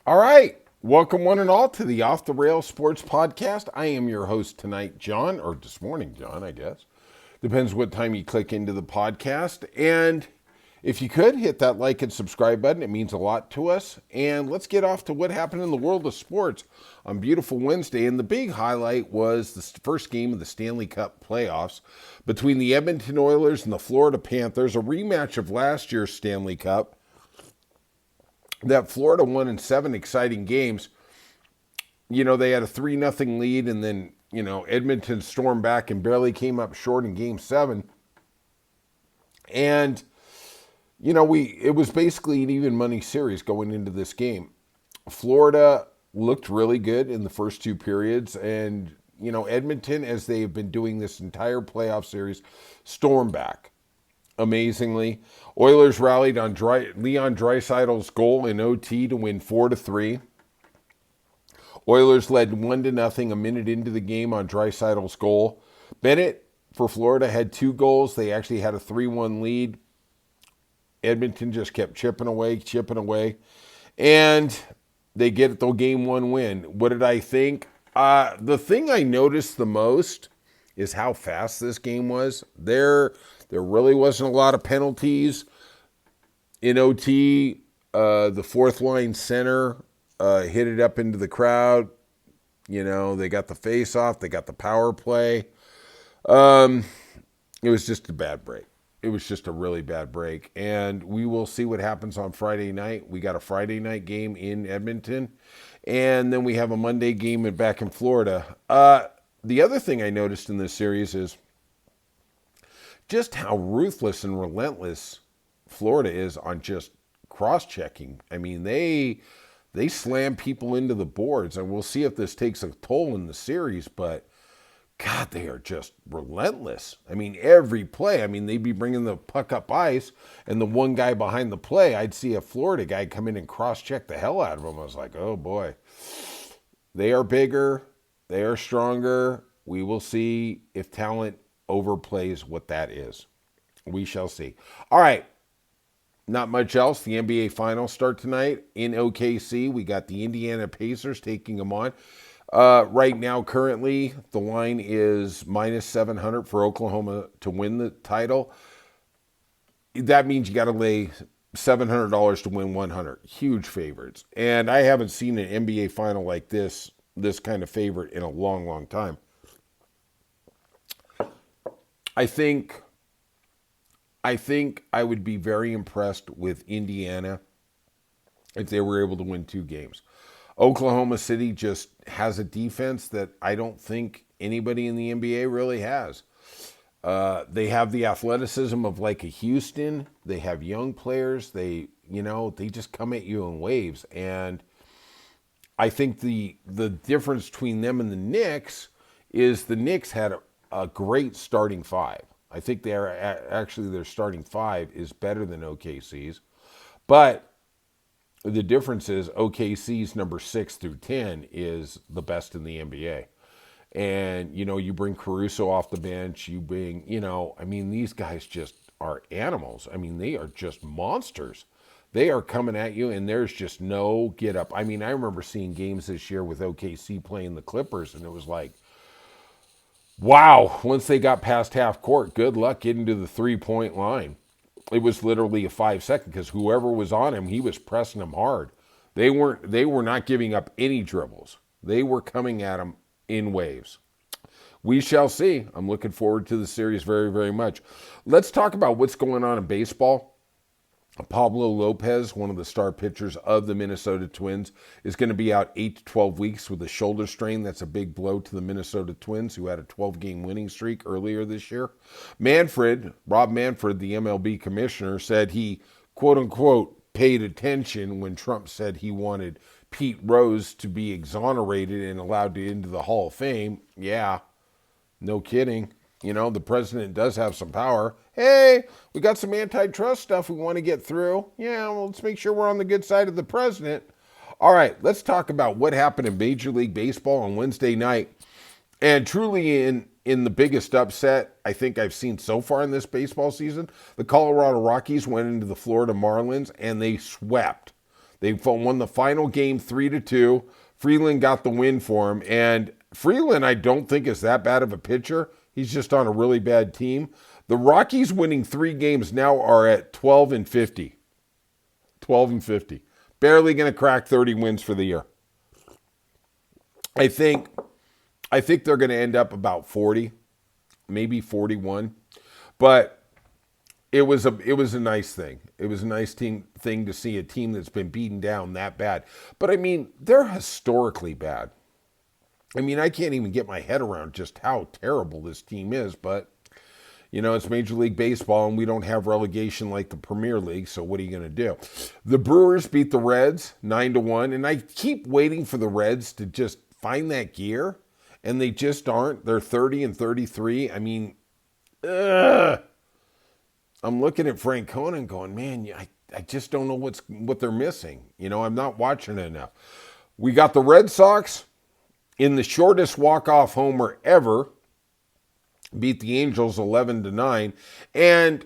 All right. Welcome, one and all, to the Off the Rails Sports Podcast. I am your host tonight, John, or this morning, John, I guess. Depends what time you click into the podcast. And if you could, hit that like and subscribe button. It means a lot to us. And let's get off to what happened in the world of sports on beautiful Wednesday. And the big highlight was the first game of the Stanley Cup playoffs between the Edmonton Oilers and the Florida Panthers, a rematch of last year's Stanley Cup that Florida won in 7 exciting games. You know, they had a 3-0 lead, and then, Edmonton stormed back and barely came up short in game 7. And, it was basically an even money series going into this game. Florida looked really good in the first 2 periods, and, Edmonton, as they have been doing this entire playoff series, stormed back amazingly. Oilers rallied on Leon Draisaitl's goal in OT to win 4-3. Oilers led 1-0 a minute into the game on Draisaitl's goal. Bennett for Florida had 2 goals. They actually had a 3-1 lead. Edmonton just kept chipping away, and they get the game 1 win. What did I think? The thing I noticed the most is how fast this game was. There really wasn't a lot of penalties. In OT, the fourth line center hit it up into the crowd. They got the face off. They got the power play. It was just a bad break. It was just a really bad break. And we will see what happens on Friday night. We got a Friday night game in Edmonton. And then we have a Monday game back in Florida. The other thing I noticed in this series is just how ruthless and relentless Florida is on just cross-checking. I mean, they slam people into the boards, and we'll see if this takes a toll in the series, but God, they are just relentless. I mean, every play, they'd be bringing the puck up ice, and the one guy behind the play, I'd see a Florida guy come in and cross-check the hell out of him. I was like, oh boy. They are bigger. They are stronger. We will see if talent overplays what that is. We shall see. All right. Not much else. The NBA Finals start tonight in OKC. We got the Indiana Pacers taking them on. Right now, currently, the line is minus 700 for Oklahoma to win the title. That means you got to lay $700 to win 100. Huge favorites. And I haven't seen an NBA final like this kind of favorite in a long, long time. I think I would be very impressed with Indiana if they were able to win 2 games. Oklahoma City just has a defense that I don't think anybody in the NBA really has. They have the athleticism of like a Houston. They have young players. They just come at you in waves. And I think the difference between them and the Knicks is the Knicks had a great starting 5. I think their starting 5 is better than OKC's. But the difference is OKC's number 6 through 10 is the best in the NBA. And, you bring Caruso off the bench. You bring, these guys just are animals. They are just monsters. They are coming at you, and there's just no get up. I remember seeing games this year with OKC playing the Clippers, and it was like, wow, once they got past half court, good luck getting to the 3-point line. It was literally a 5-second because whoever was on him, he was pressing him hard. They were not giving up any dribbles. They were coming at him in waves. We shall see. I'm looking forward to the series very, very much. Let's talk about what's going on in baseball. Pablo Lopez, one of the star pitchers of the Minnesota Twins, is going to be out 8 to 12 weeks with a shoulder strain. That's a big blow to the Minnesota Twins, who had a 12-game winning streak earlier this year. Rob Manfred, the MLB commissioner, said he, quote-unquote, paid attention when Trump said he wanted Pete Rose to be exonerated and allowed into the Hall of Fame. Yeah, no kidding. The president does have some power. Hey, we got some antitrust stuff we want to get through. Yeah, well, let's make sure we're on the good side of the president. All right, let's talk about what happened in Major League Baseball on Wednesday night. And truly in the biggest upset I think I've seen so far in this baseball season, the Colorado Rockies went into the Florida Marlins and they swept. They won the final game 3-2. Freeland got the win for him. And Freeland, I don't think is that bad of a pitcher. He's just on a really bad team. The Rockies winning 3 games now are at 12-50. 12-50. Barely going to crack 30 wins for the year. I think they're going to end up about 40, maybe 41. But it was a nice thing. It was a nice thing to see a team that's been beaten down that bad. But I mean, they're historically bad. I mean, I can't even get my head around just how terrible this team is, but you know, it's Major League Baseball and we don't have relegation like the Premier League, so what are you going to do? The Brewers beat the Reds 9-1, and I keep waiting for the Reds to just find that gear, and they just aren't. They're 30-33. I mean, I'm looking at Frank Conan going, man, I just don't know what they're missing. You know, I'm not watching it enough. We got the Red Sox in the shortest walk-off homer ever, beat the Angels 11-9. And,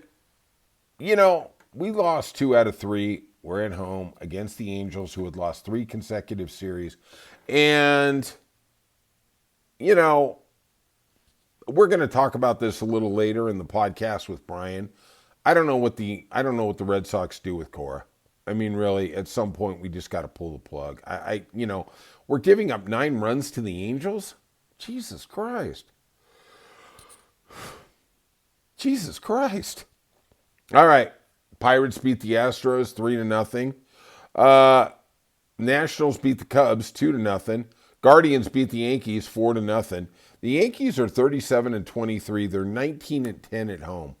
you know, we lost 2 out of 3. We're at home against the Angels, who had lost 3 consecutive series. And, you know, we're going to talk about this a little later in the podcast with Brian. I don't know what the Red Sox do with Cora. I mean, really, at some point we just got to pull the plug. You know, we're giving up 9 runs to the Angels. Jesus Christ. Jesus Christ. All right. Pirates beat the Astros 3-0. Nationals beat the Cubs 2-0. Guardians beat the Yankees 4-0. The Yankees are 37-23. They're 19-10 at home.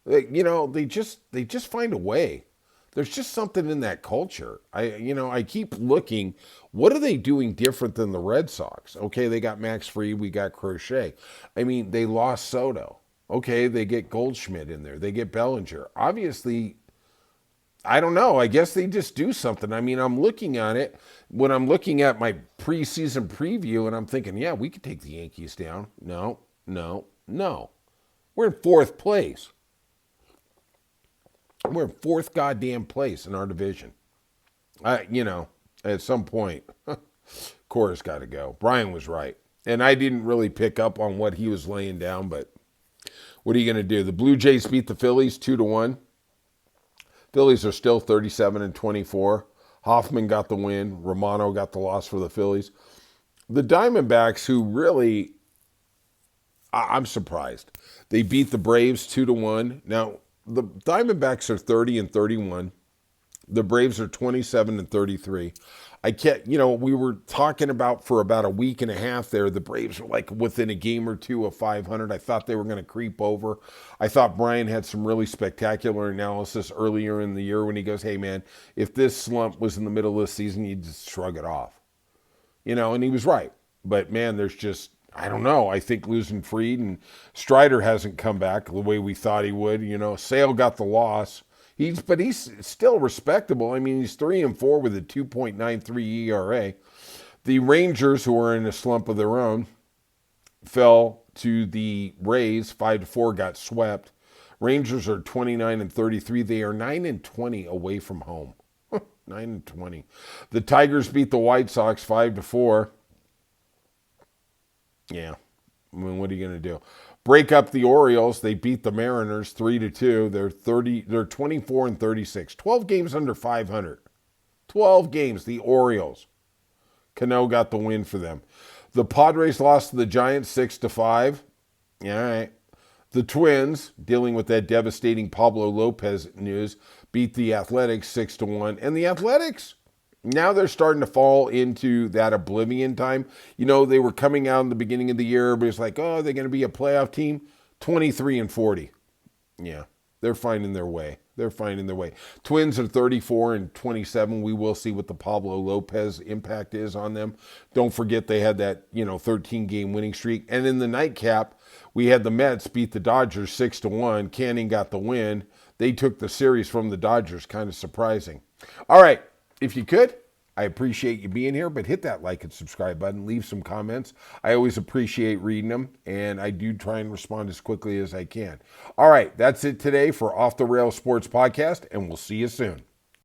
You know, they just find a way. There's just something in that culture. I keep looking. What are they doing different than the Red Sox? Okay, they got Max Fried. We got Crochet. I mean, they lost Soto. Okay, they get Goldschmidt in there. They get Bellinger. Obviously, I don't know. I guess they just do something. I mean, I'm looking at it when I'm looking at my preseason preview, and I'm thinking, yeah, we could take the Yankees down. No. We're in 4th place. We're in 4th goddamn place in our division. You know, at some point, Cora's got to go. Brian was right. And I didn't really pick up on what he was laying down, but what are you going to do? The Blue Jays beat the Phillies 2-1. Phillies are still 37-24. Hoffman got the win. Romano got the loss for the Phillies. The Diamondbacks, who really, I'm surprised. They beat the Braves 2-1. Now, the Diamondbacks are 30-31. The Braves are 27-33. I can't, you know, we were talking about for about a week and a half there, the Braves were like within a game or two of 500. I thought they were going to creep over. I thought Brian had some really spectacular analysis earlier in the year when he goes, hey man, if this slump was in the middle of the season, you'd just shrug it off. You know, and he was right. But man, there's just, I don't know. I think losing Fried and Strider hasn't come back the way we thought he would. You know, Sale got the loss. But he's still respectable. I mean, he's 3-4 with a 2.93 ERA. The Rangers, who are in a slump of their own, fell to the Rays 5-4, got swept. Rangers are 29-33. They are 9-20 away from home. 9-20. The Tigers beat the White Sox 5-4. Yeah. I mean, what are you going to do? Break up the Orioles. They beat the Mariners 3-2. They're 24-36. 12 games under 500. 12 games, the Orioles. Cano got the win for them. The Padres lost to the Giants 6-5. All right. The Twins, dealing with that devastating Pablo Lopez news, beat the Athletics 6-1. And the Athletics, now they're starting to fall into that oblivion time. You know, they were coming out in the beginning of the year, but it's like, oh, they're going to be a playoff team. 23-40. Yeah, they're finding their way. Twins are 34-27. We will see what the Pablo Lopez impact is on them. Don't forget they had that, 13-game winning streak. And in the nightcap, we had the Mets beat the Dodgers 6-1. Canning got the win. They took the series from the Dodgers. Kind of surprising. All right. If you could, I appreciate you being here, but hit that like and subscribe button. Leave some comments. I always appreciate reading them, and I do try and respond as quickly as I can. All right, that's it today for Off the Rails Sports Podcast, and we'll see you soon.